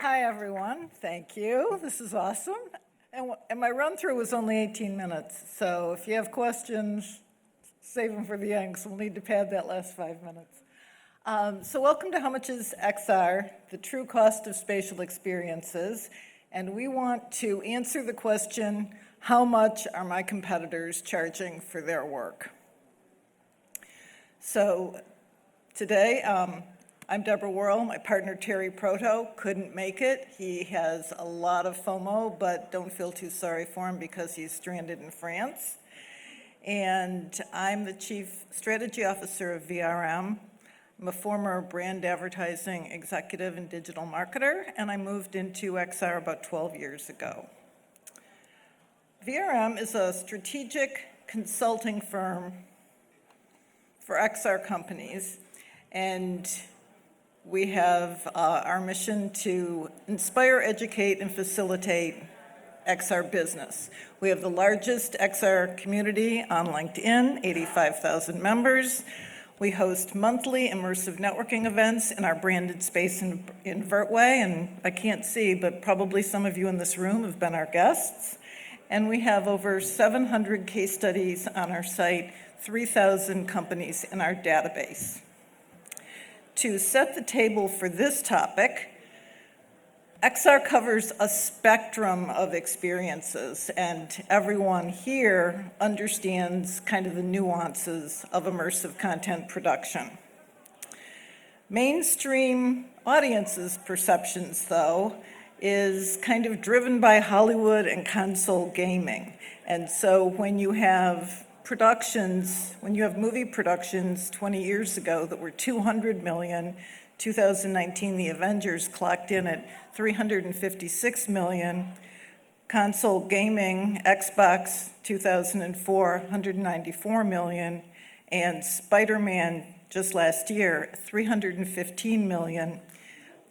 Hi, everyone. Thank you. This is awesome. And my run-through was only 18 minutes, so if you have questions, save them for the end, because we'll need to pad that last 5 minutes. So welcome to How Much is XR, the true cost of spatial experiences. And we want to answer the question, how much are my competitors charging for their work? So today, I'm Deborah Worrell. My partner Terry Proto couldn't make it. He has a lot of FOMO, but don't feel too sorry for him because he's stranded in France. And I'm the Chief Strategy Officer of VRM. I'm a former brand advertising executive and digital marketer, and I moved into XR about 12 years ago. VRM is a strategic consulting firm for XR companies, and we have our mission to inspire, educate, and facilitate XR business. We have the largest XR community on LinkedIn, 85,000 members. We host monthly immersive networking events in our branded space in Vertway, and I can't see, but probably some of you in this room have been our guests. And we have over 700 case studies on our site, 3,000 companies in our database. To set the table for this topic, XR covers a spectrum of experiences, and everyone here understands kind of the nuances of immersive content production. Mainstream audiences' perceptions, though, is kind of driven by Hollywood and console gaming. And so when you have movie productions 20 years ago that were 200 million, 2019, the Avengers clocked in at 356 million. Console gaming, Xbox 2004, 194 million. And Spider-Man just last year, 315 million.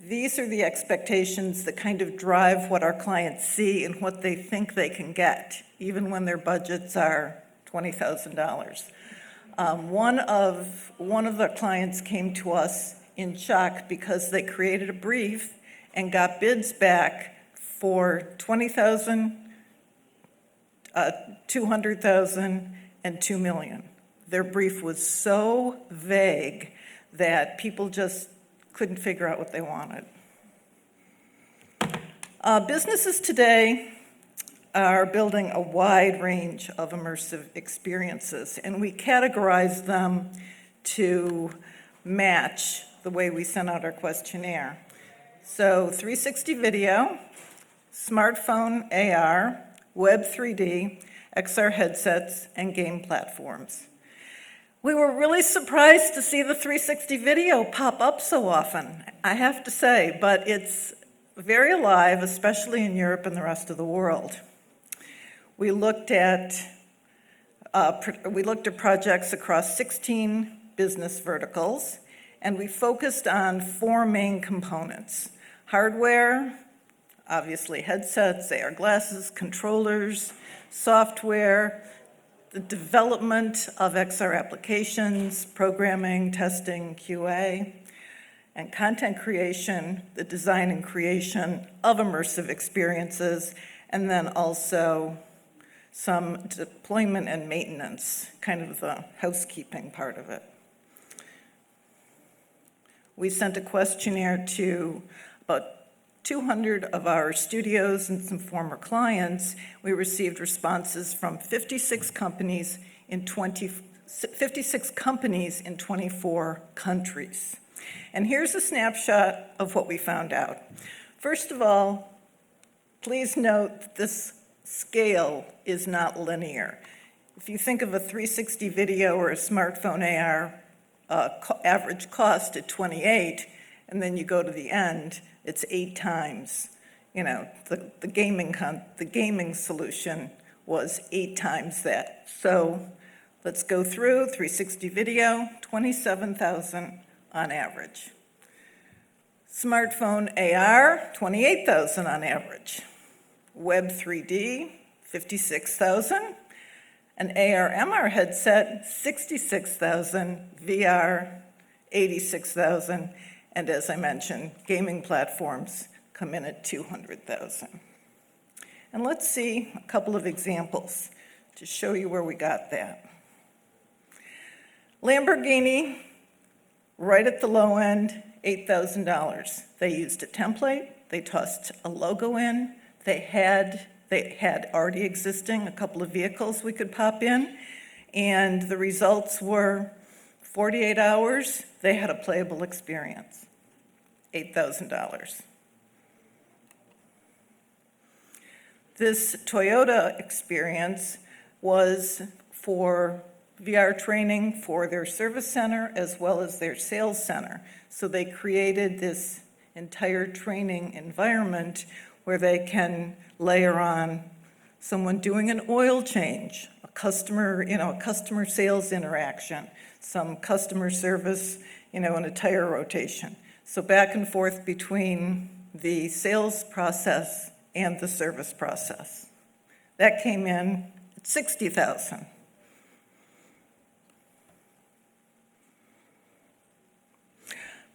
These are the expectations that kind of drive what our clients see and what they think they can get, even when their budgets are $20,000. One of the clients came to us in shock because they created a brief and got bids back for $20,000, $200,000, and $2 million. Their brief was so vague that people just couldn't figure out what they wanted. Businesses today are building a wide range of immersive experiences, and we categorize them to match the way we sent out our questionnaire. So 360 video, smartphone AR, web 3D, XR headsets, and game platforms. We were really surprised to see the 360 video pop up so often, I have to say, but it's very alive, especially in Europe and the rest of the world. We looked at projects across 16 business verticals, and we focused on 4 main components: hardware, obviously headsets, AR glasses, controllers, software, the development of XR applications, programming, testing, QA, and content creation, the design and creation of immersive experiences, and then also some deployment and maintenance, kind of the housekeeping part of it. We sent a questionnaire to about 200 of our studios and some former clients. We received responses from 56 companies in 24 countries. And here's a snapshot of what we found out. First of all, please note that this scale is not linear. If you think of a 360 video or a smartphone AR average cost at 28, and then you go to the end, it's 8 times. The gaming solution was 8 times that. So let's go through 360 video, 27,000 on average. Smartphone AR, 28,000 on average. Web 3D, 56,000. An AR/MR headset, 66,000. VR, 86,000. And as I mentioned, gaming platforms, come in at 200,000. And let's see a couple of examples to show you where we got that. Lamborghini, right at the low end, $8,000. They used a template, they tossed a logo in, they had already existing a couple of vehicles we could pop in, and the results were 48 hours, they had a playable experience, $8,000. This Toyota experience was for VR training for their service center as well as their sales center. So they created this entire training environment where they can layer on someone doing an oil change, a customer sales interaction, some customer service, and a tire rotation. So back and forth between the sales process and the service process. That came in at 60,000.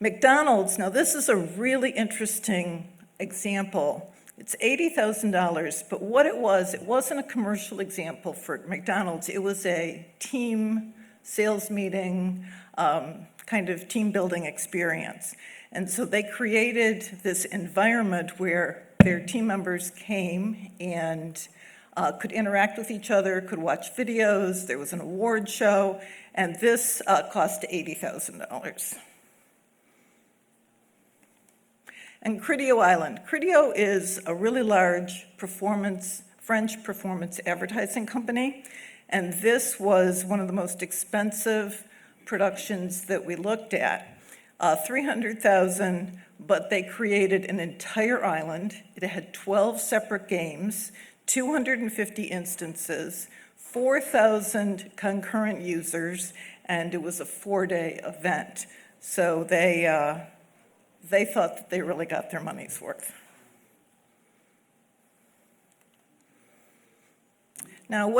McDonald's, now this is a really interesting example. It's $80,000, but what it wasn't a commercial example for McDonald's. It was a team sales meeting, kind of team building experience. And so they created this environment where their team members came and could interact with each other, could watch videos, there was an award show, and this cost $80,000. And Criteo Island. Criteo is a really large French performance advertising company, and this was one of the most expensive productions that we looked at. 300,000, but they created an entire island. It had 12 separate games, 250 instances, 4,000 concurrent users, and it was a 4-day event. So they thought that they really got their money's worth. Now,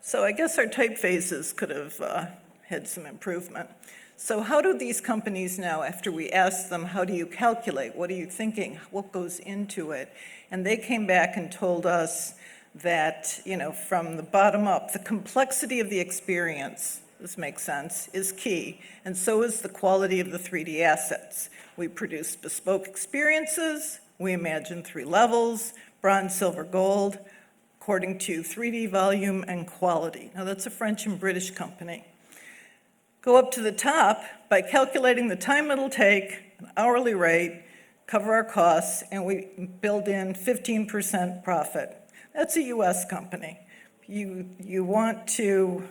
so I guess our typefaces could have had some improvement. So how do these companies now, after we asked them, how do you calculate? What are you thinking? What goes into it? And they came back and told us that, from the bottom up, the complexity of the experience, this makes sense, is key, and so is the quality of the 3D assets. We produce bespoke experiences, we imagine 3 levels, bronze, silver, gold, according to 3D volume and quality. Now that's a French and British company. Go up to the top by calculating the time it'll take, an hourly rate, cover our costs, and we build in 15% profit. That's a US company. You want to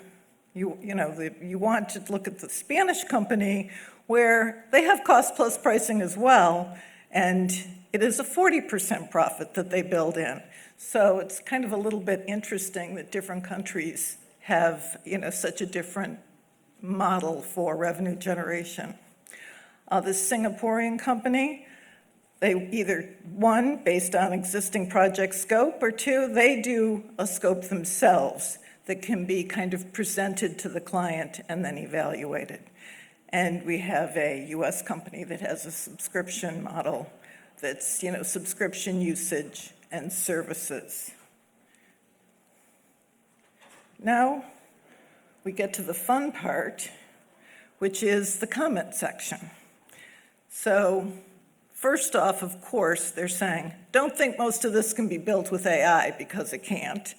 look at the Spanish company where they have cost plus pricing as well, and it is a 40% profit that they build in. So it's kind of a little bit interesting that different countries have, such a different model for revenue generation. This Singaporean company, they either, 1, based on existing project scope, or 2, they do a scope themselves that can be kind of presented to the client and then evaluated. And we have a US company that has a subscription model that's, subscription usage and services. Now we get to the fun part, which is the comment section. So first off, of course, they're saying, don't think most of this can be built with AI, because it can't,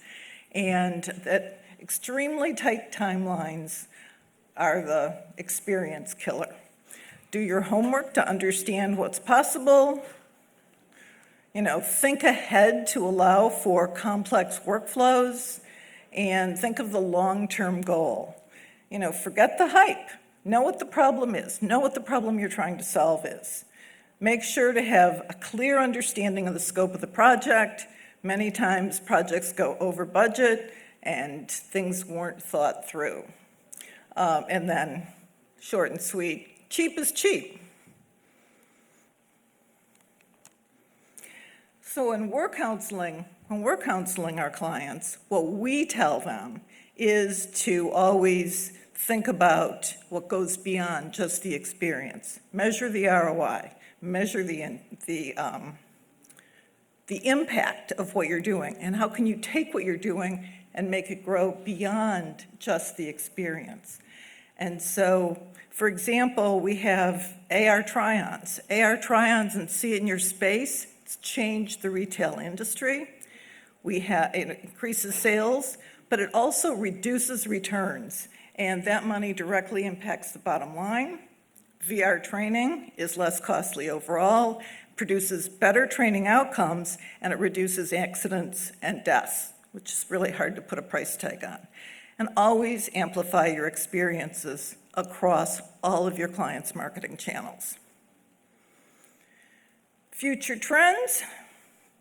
and that extremely tight timelines are the experience killer. Do your homework to understand what's possible. Think ahead to allow for complex workflows, and think of the long-term goal. Forget the hype. Know what the problem is. Know what the problem you're trying to solve is. Make sure to have a clear understanding of the scope of the project. Many times projects go over budget and things weren't thought through. And then, short and sweet, cheap is cheap. So when we're counseling our clients, what we tell them is to always think about what goes beyond just the experience. Measure the ROI, measure the impact of what you're doing, and how can you take what you're doing and make it grow beyond just the experience. And so, for example, we have AR try-ons. AR try-ons and see it in your space, it's changed the retail industry. It increases sales, but it also reduces returns, and that money directly impacts the bottom line. VR training is less costly overall, produces better training outcomes, and it reduces accidents and deaths, which is really hard to put a price tag on. And always amplify your experiences across all of your clients' marketing channels. Future trends.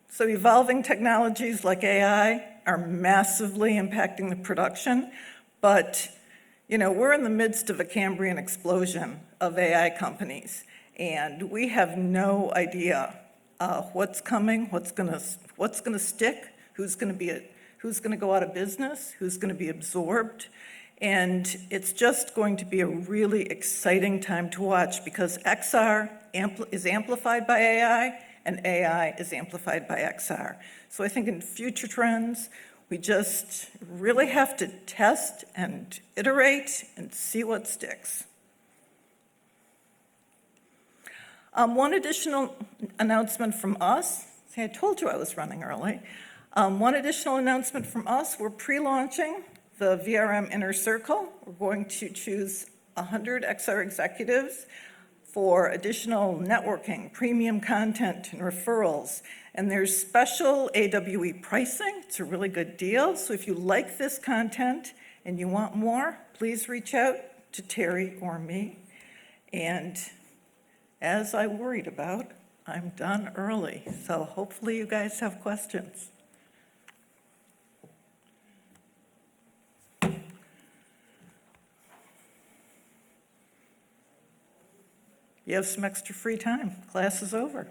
So evolving technologies like AI are massively impacting the production, but we're in the midst of a Cambrian explosion of AI companies, and we have no idea what's coming, what's gonna stick, who's gonna go out of business, who's gonna be absorbed, and it's just going to be a really exciting time to watch because XR is amplified by AI, and AI is amplified by XR. So I think in future trends, we just really have to test and iterate and see what sticks. One additional announcement from us. See, I told you I was running early. One additional announcement from us, we're pre-launching the VRM Inner Circle. We're going to choose 100 XR executives for additional networking, premium content, and referrals. And there's special AWE pricing. It's a really good deal. So if you like this content and you want more, please reach out to Terry or me. And as I worried about, I'm done early. So hopefully you guys have questions. You have some extra free time. Class is over.